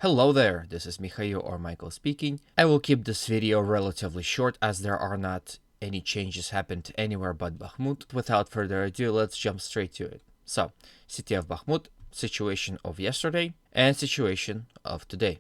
Hello there, this is Mikhail or Michael speaking. I will keep this video relatively short as there are not any changes happened anywhere but Bakhmut. Without further ado, let's jump straight to it. So, city of Bakhmut, situation of yesterday, and situation of today.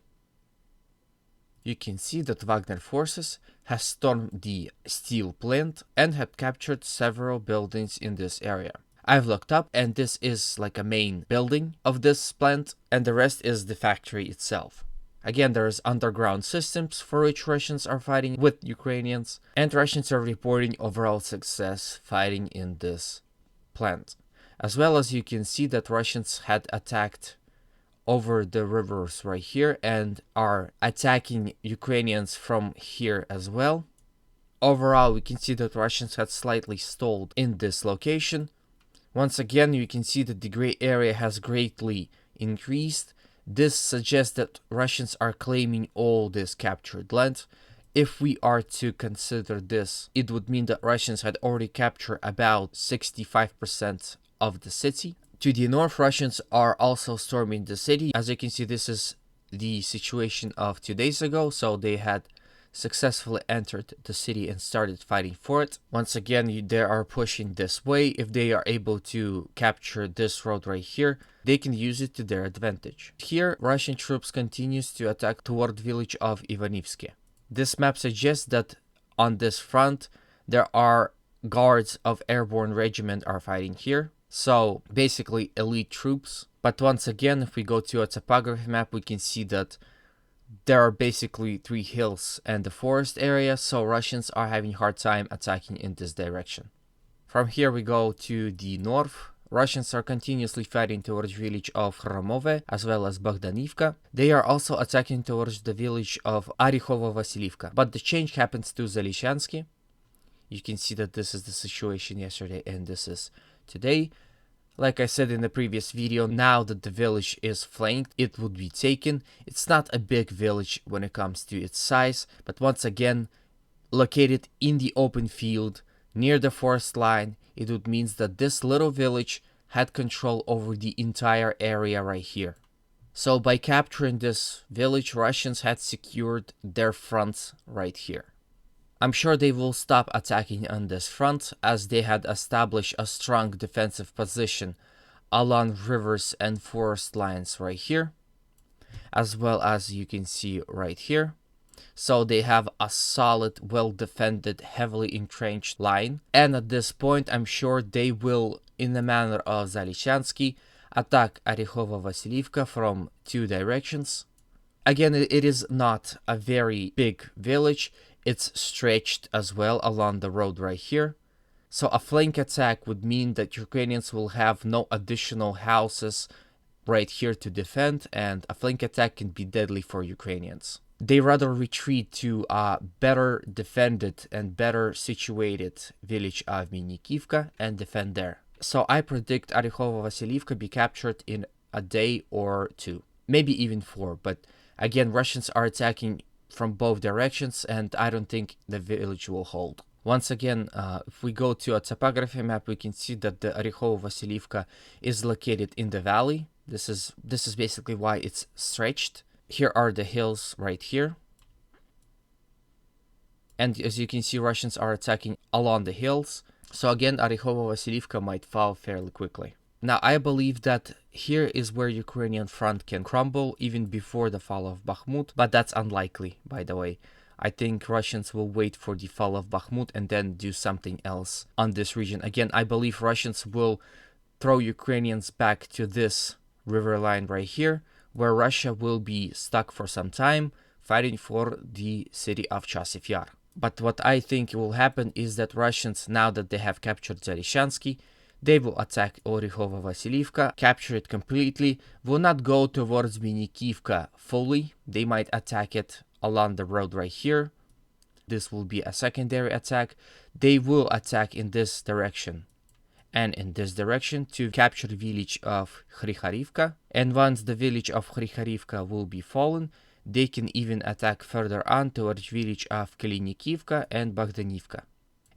You can see that Wagner forces has stormed the steel plant and have captured several buildings in this area. I've looked up and this is like a main building of this plant and the rest is the factory itself. Again, there's underground systems for which Russians are fighting with Ukrainians, and Russians are reporting overall success fighting in this plant. As well as you can see that Russians had attacked over the rivers right here and are attacking Ukrainians from here as well. Overall, we can see that Russians had slightly stalled in this location. Once again, you can see that the gray area has greatly increased. This suggests that Russians are claiming all this captured land. If we are to consider this, it would mean that Russians had already captured about 65% of the city. To the north, Russians are also storming the city. As you can see, this is the situation of 2 days ago, so they had successfully entered the city and started fighting for it. Once again, they are pushing this way. If they are able to capture this road right here, they can use it to their advantage. Here, Russian troops continues to attack toward village of Ivanivske. This map suggests that on this front, there are guards of airborne regiment are fighting here. So basically elite troops. But once again, if we go to a topography map, we can see that there are basically 3 hills and the forest area, so Russians are having a hard time attacking in this direction. From here we go to the north. Russians are continuously fighting towards the village of Hramove as well as Bogdanivka. They are also attacking towards the village of Orekhovo-Vasilivka. But the change happens to Zalishansky. You can see that this is the situation yesterday and this is today. Like I said in the previous video, now that the village is flanked, it would be taken. It's not a big village when it comes to its size, but once again, located in the open field near the forest line, it would mean that this little village had control over the entire area right here. So by capturing this village, Russians had secured their front right here. I'm sure they will stop attacking on this front as they had established a strong defensive position along rivers and forest lines right here, as well as you can see right here. So they have a solid, well-defended, heavily entrenched line. And at this point, I'm sure they will, in the manner of Zalishansky, attack Orekhovo-Vasilivka from 2 directions. Again, it is not a very big village. It's stretched as well along the road right here. So a flank attack would mean that Ukrainians will have no additional houses right here to defend, and a flank attack can be deadly for Ukrainians. They rather retreat to a better defended and better situated village of Minikivka and defend there. So I predict Orekhovo-Vasilivka be captured in a day or 2, maybe even 4, but again, Russians are attacking from both directions and I don't think the village will hold. Once again, if we go to a topography map, we can see that the Orekhovo-Vasilivka is located in the valley. This is basically why it's stretched. Here are the hills right here. And as you can see, Russians are attacking along the hills. So again, Orekhovo-Vasilivka might fall fairly quickly. Now, I believe that here is where Ukrainian front can crumble even before the fall of Bakhmut, but that's unlikely, by the way. I think Russians will wait for the fall of Bakhmut and then do something else on this region. Again, I believe Russians will throw Ukrainians back to this river line right here, where Russia will be stuck for some time fighting for the city of Chasiv Yar. But what I think will happen is that Russians, now that they have captured Zalishansky, they will attack Orekhovo-Vasilivka, capture it completely, will not go towards Minikivka fully. They might attack it along the road right here. This will be a secondary attack. They will attack in this direction and in this direction to capture the village of Khriharivka. And once the village of Khriharivka will be fallen, they can even attack further on towards village of Kalinikivka and Bogdanivka.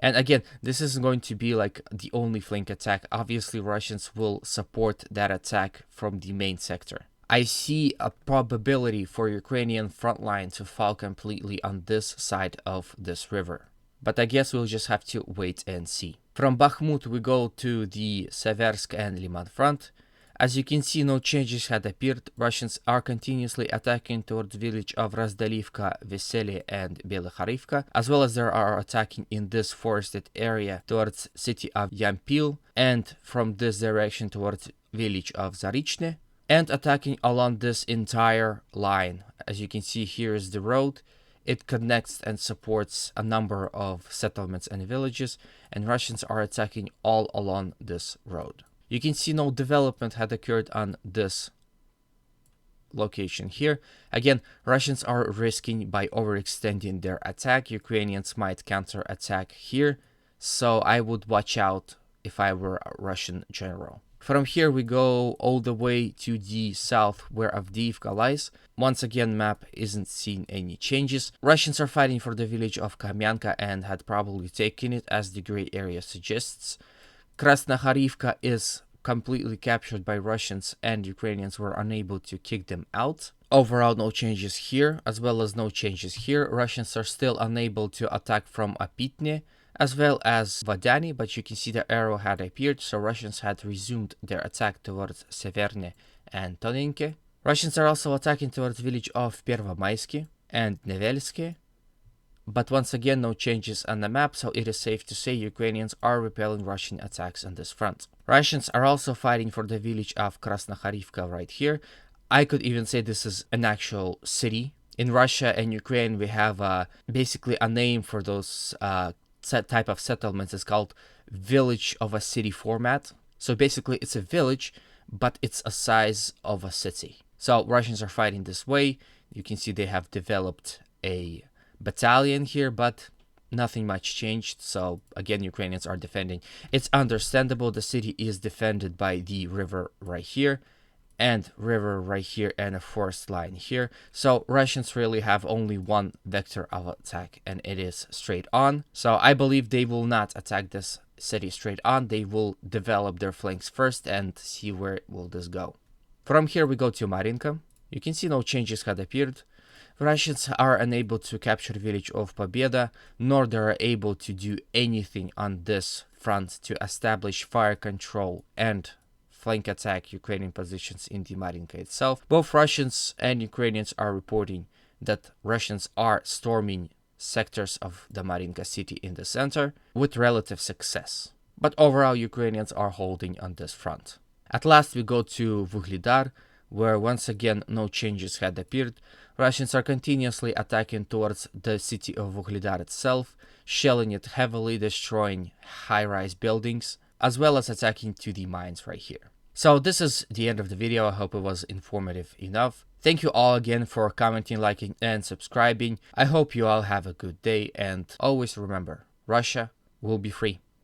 And again, this isn't going to be like the only flank attack. Obviously, Russians will support that attack from the main sector. I see a probability for Ukrainian front line to fall completely on this side of this river. But I guess we'll just have to wait and see. From Bakhmut we go to the Seversk and Liman front. As you can see, no changes had appeared. Russians are continuously attacking towards the village of Razdalivka, Vesely and Belokharivka, as well as they are attacking in this forested area towards city of Yampil, and from this direction towards village of Zarichne, and attacking along this entire line. As you can see, here is the road. It connects and supports a number of settlements and villages, and Russians are attacking all along this road. You can see no development had occurred on this location here. Again, Russians are risking by overextending their attack. Ukrainians might counter-attack here, so I would watch out if I were a Russian general. From here we go all the way to the south where Avdiivka lies. Once again, map isn't seeing any changes. Russians are fighting for the village of Kamyanka and had probably taken it, as the gray area suggests. Krasnokharivka is completely captured by Russians, and Ukrainians were unable to kick them out. Overall, no changes here, as well as no changes here. Russians are still unable to attack from Apitne, as well as Vadani, but you can see the arrow had appeared, so Russians had resumed their attack towards Severne and Tonenke. Russians are also attacking towards the village of Pervomaisky and Nevelsky, but once again, no changes on the map, so it is safe to say Ukrainians are repelling Russian attacks on this front. Russians are also fighting for the village of Krasnokharivka right here. I could even say this is an actual city. In Russia and Ukraine, we have basically a name for those type of settlements. It's called village of a city format. So basically, it's a village, but it's a size of a city. So Russians are fighting this way. You can see they have developed a battalion here, but nothing much changed. So again, Ukrainians are defending. It's understandable. The city is defended by the river right here, and river right here, and a forest line here. So Russians really have only one vector of attack, and it is straight on. So I believe they will not attack this city straight on. They will develop their flanks first and see where will this go. From here we go to Marinka. You can see no changes had appeared. Russians are unable to capture the village of Pobeda, nor they are able to do anything on this front to establish fire control and flank attack Ukrainian positions in the Marinka itself. Both Russians and Ukrainians are reporting that Russians are storming sectors of the Marinka city in the center with relative success. But overall, Ukrainians are holding on this front. At last we go to Vuhledar, where once again no changes had appeared. Russians are continuously attacking towards the city of Vuhledar itself, shelling it heavily, destroying high-rise buildings, as well as attacking to the mines right here. So this is the end of the video. I hope it was informative enough. Thank you all again for commenting, liking, and subscribing. I hope you all have a good day, and always remember, Russia will be free.